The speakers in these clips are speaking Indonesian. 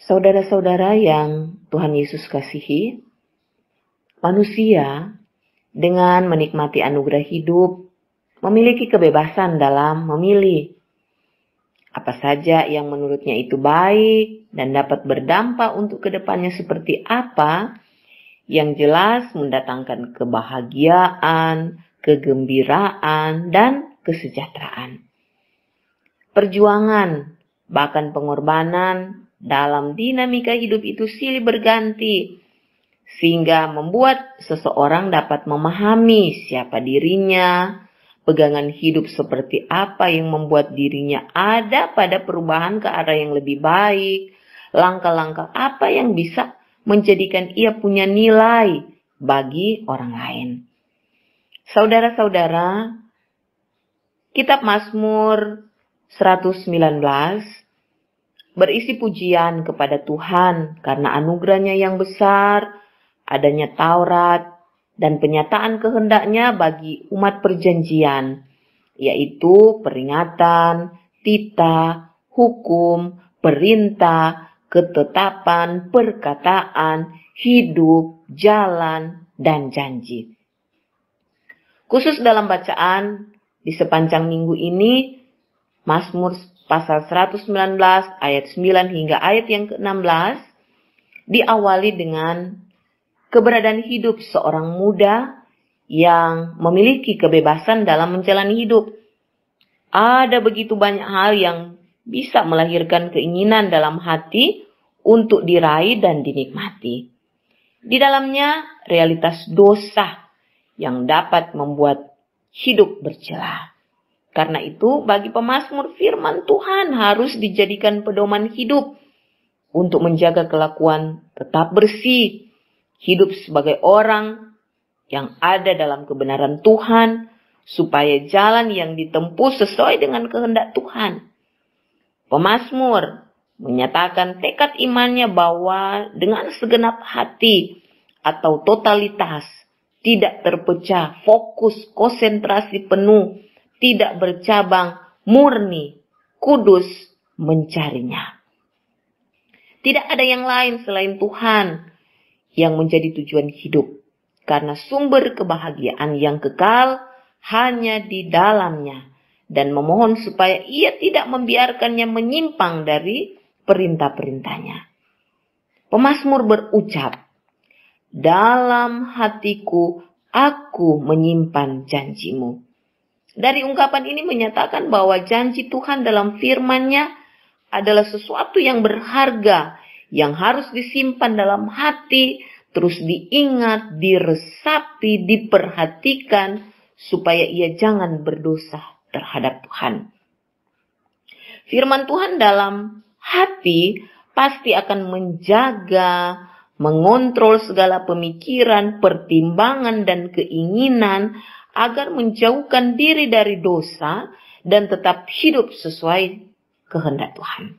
Saudara-saudara yang Tuhan Yesus kasihi, manusia dengan menikmati anugerah hidup memiliki kebebasan dalam memilih apa saja yang menurutnya itu baik dan dapat berdampak untuk kedepannya seperti apa, yang jelas mendatangkan kebahagiaan, kegembiraan, dan kesejahteraan. Perjuangan, bahkan pengorbanan dalam dinamika hidup itu silih berganti, sehingga membuat seseorang dapat memahami siapa dirinya, pegangan hidup seperti apa yang membuat dirinya ada pada perubahan ke arah yang lebih baik, langkah-langkah apa yang bisa menjadikan ia punya nilai bagi orang lain. Saudara-saudara, kitab Mazmur 119 berisi pujian kepada Tuhan karena anugerahnya yang besar, adanya Taurat, dan penyataan kehendaknya bagi umat perjanjian, yaitu peringatan, titah, hukum, perintah, ketetapan, perkataan, hidup, jalan, dan janji. Khusus dalam bacaan di sepanjang minggu ini, Mazmur pasal 119 ayat 9 hingga ayat yang ke-16 diawali dengan keberadaan hidup seorang muda yang memiliki kebebasan dalam menjalani hidup. Ada begitu banyak hal yang bisa melahirkan keinginan dalam hati untuk diraih dan dinikmati. Di dalamnya realitas dosa yang dapat membuat hidup bercelah. Karena itu bagi pemazmur firman Tuhan harus dijadikan pedoman hidup untuk menjaga kelakuan tetap bersih, hidup sebagai orang yang ada dalam kebenaran Tuhan, supaya jalan yang ditempuh sesuai dengan kehendak Tuhan. Pemazmur menyatakan tekad imannya bahwa dengan segenap hati atau totalitas, tidak terpecah, fokus, konsentrasi penuh, tidak bercabang, murni, kudus mencarinya. Tidak ada yang lain selain Tuhan yang menjadi tujuan hidup, karena sumber kebahagiaan yang kekal hanya di dalamnya, dan memohon supaya ia tidak membiarkannya menyimpang dari perintah-perintahnya. Pemazmur berucap, dalam hatiku aku menyimpan janjimu. Dari ungkapan ini menyatakan bahwa janji Tuhan dalam firman-Nya adalah sesuatu yang berharga, yang harus disimpan dalam hati, terus diingat, diresapi, diperhatikan, supaya ia jangan berdosa terhadap Tuhan. Firman Tuhan dalam hati pasti akan menjaga, mengontrol segala pemikiran, pertimbangan, dan keinginan agar menjauhkan diri dari dosa dan tetap hidup sesuai kehendak Tuhan.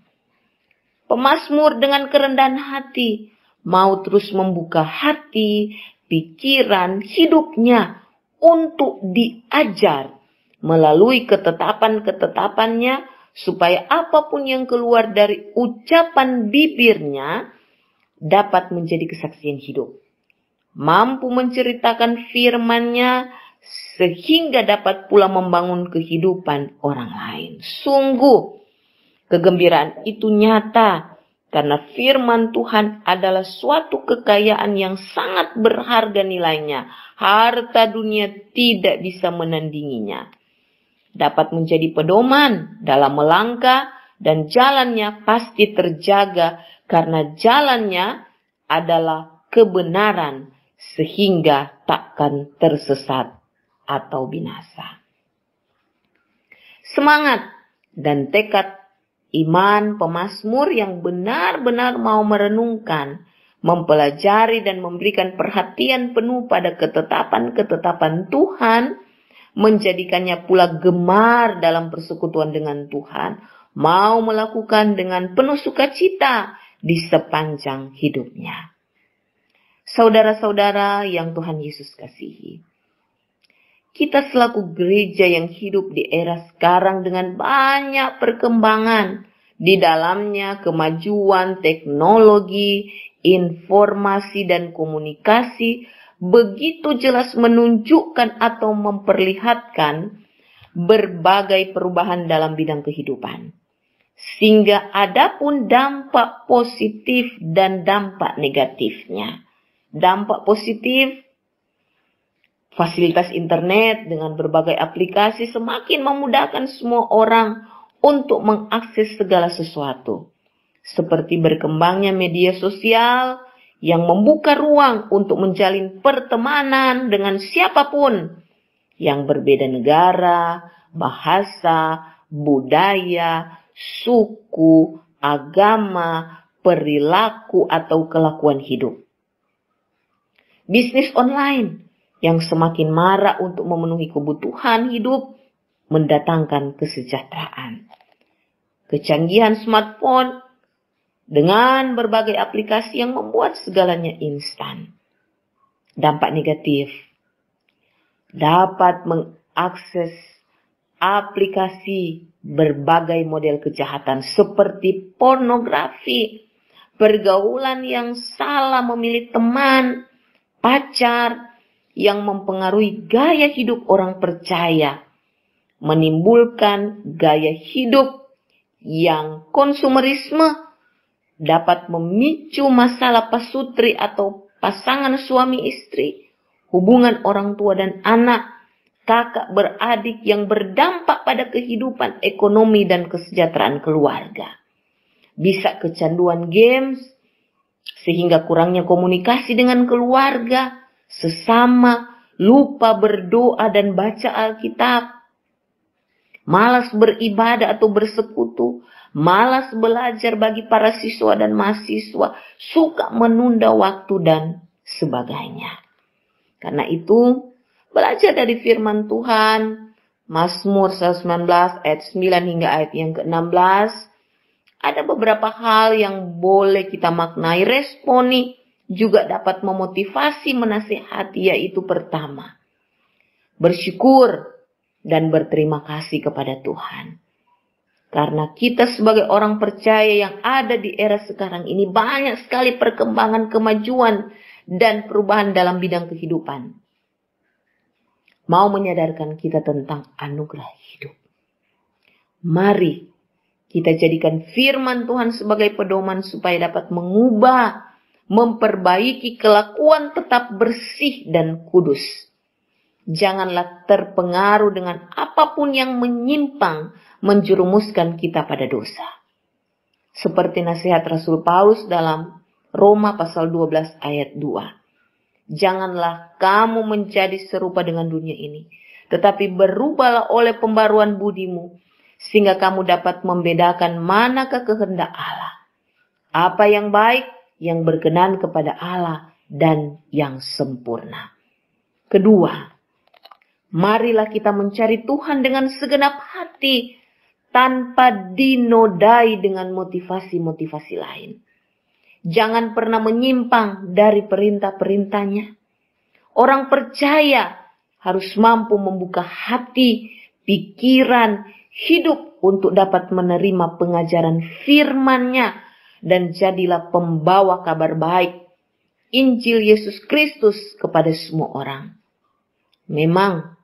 Pemazmur dengan kerendahan hati mau terus membuka hati, pikiran, hidupnya untuk diajar melalui ketetapan-ketetapannya, supaya apapun yang keluar dari ucapan bibirnya dapat menjadi kesaksian hidup. Mampu menceritakan firman-Nya sehingga dapat pula membangun kehidupan orang lain. Sungguh, kegembiraan itu nyata karena firman Tuhan adalah suatu kekayaan yang sangat berharga nilainya. Harta dunia tidak bisa menandinginya. Dapat menjadi pedoman dalam melangkah, dan jalannya pasti terjaga karena jalannya adalah kebenaran, sehingga takkan tersesat atau binasa. Semangat dan tekad iman pemazmur yang benar-benar mau merenungkan, mempelajari, dan memberikan perhatian penuh pada ketetapan-ketetapan Tuhan, menjadikannya pula gemar dalam persekutuan dengan Tuhan, mau melakukan dengan penuh sukacita di sepanjang hidupnya. Saudara-saudara yang Tuhan Yesus kasihi, kita selaku gereja yang hidup di era sekarang dengan banyak perkembangan Di dalamnya kemajuan teknologi, informasi dan komunikasi begitu jelas menunjukkan atau memperlihatkan berbagai perubahan dalam bidang kehidupan. Sehingga ada pun dampak positif dan dampak negatifnya. Dampak positif, fasilitas internet dengan berbagai aplikasi semakin memudahkan semua orang untuk mengakses segala sesuatu. Seperti berkembangnya media sosial yang membuka ruang untuk menjalin pertemanan dengan siapapun yang berbeda negara, bahasa, budaya, suku, agama, perilaku atau kelakuan hidup. Bisnis online yang semakin marak untuk memenuhi kebutuhan hidup mendatangkan kesejahteraan. Kecanggihan smartphone dengan berbagai aplikasi yang membuat segalanya instan. Dampak negatif, dapat mengakses aplikasi berbagai model kejahatan seperti pornografi, pergaulan yang salah memilih teman, pacar yang mempengaruhi gaya hidup orang percaya, menimbulkan gaya hidup yang konsumerisme, dapat memicu masalah pasutri atau pasangan suami istri, hubungan orang tua dan anak, kakak beradik yang berdampak pada kehidupan ekonomi dan kesejahteraan keluarga. Bisa kecanduan games, sehingga kurangnya komunikasi dengan keluarga, sesama, lupa berdoa dan baca Alkitab, malas beribadah atau bersekutu, malas belajar bagi para siswa dan mahasiswa, suka menunda waktu dan sebagainya. Karena itu, belajar dari firman Tuhan, Mazmur 119 ayat 9 hingga ayat yang ke-16, ada beberapa hal yang boleh kita maknai, responi, juga dapat memotivasi, menasihati, yaitu pertama, bersyukur dan berterima kasih kepada Tuhan. Karena kita sebagai orang percaya yang ada di era sekarang ini banyak sekali perkembangan, kemajuan, dan perubahan dalam bidang kehidupan. Mau menyadarkan kita tentang anugerah hidup. Mari kita jadikan firman Tuhan sebagai pedoman supaya dapat mengubah, memperbaiki kelakuan tetap bersih dan kudus. Janganlah terpengaruh dengan apapun yang menyimpang, menjerumuskan kita pada dosa. Seperti nasihat Rasul Paulus dalam Roma pasal 12 ayat 2. Janganlah kamu menjadi serupa dengan dunia ini, tetapi berubahlah oleh pembaruan budimu, sehingga kamu dapat membedakan manakah kehendak Allah, apa yang baik, yang berkenan kepada Allah, dan yang sempurna. Kedua, marilah kita mencari Tuhan dengan segenap hati, tanpa dinodai dengan motivasi-motivasi lain. Jangan pernah menyimpang dari perintah-perintahnya. Orang percaya harus mampu membuka hati, pikiran, hidup untuk dapat menerima pengajaran firman-Nya dan jadilah pembawa kabar baik Injil Yesus Kristus kepada semua orang. Memang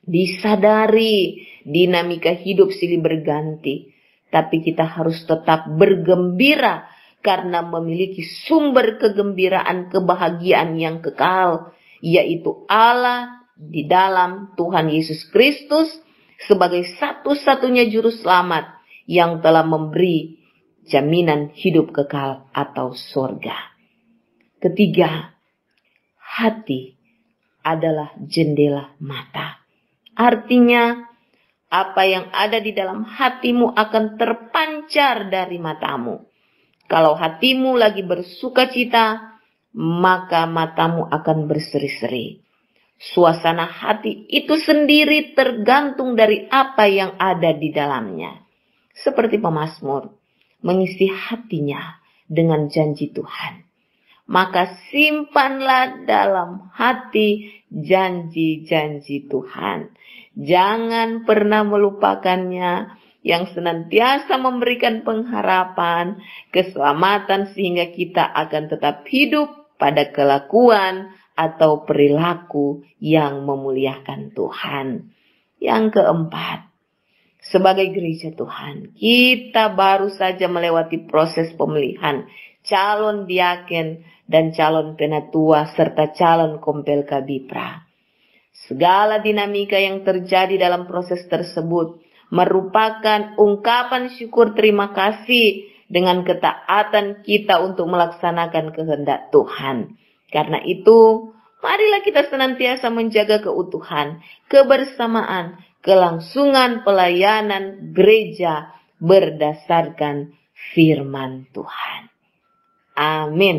disadari dinamika hidup silih berganti, tapi kita harus tetap bergembira karena memiliki sumber kegembiraan, kebahagiaan yang kekal, yaitu Allah di dalam Tuhan Yesus Kristus sebagai satu-satunya juru selamat yang telah memberi jaminan hidup kekal atau surga. Ketiga, hati adalah jendela mata. Artinya, apa yang ada di dalam hatimu akan terpancar dari matamu. Kalau hatimu lagi bersukacita, maka matamu akan berseri-seri. Suasana hati itu sendiri tergantung dari apa yang ada di dalamnya. Seperti pemazmur, mengisi hatinya dengan janji Tuhan. Maka simpanlah dalam hati janji-janji Tuhan. Jangan pernah melupakannya. yang senantiasa memberikan pengharapan, keselamatan sehingga kita akan tetap hidup pada kelakuan atau perilaku yang memuliakan Tuhan. Yang keempat, sebagai gereja Tuhan, kita baru saja melewati proses pemilihan calon diaken dan calon penatua serta calon kompel kabipra. Segala dinamika yang terjadi dalam proses tersebut merupakan ungkapan syukur terima kasih dengan ketaatan kita untuk melaksanakan kehendak Tuhan. Karena itu, marilah kita senantiasa menjaga keutuhan, kebersamaan, kelangsungan pelayanan gereja berdasarkan firman Tuhan. Amin.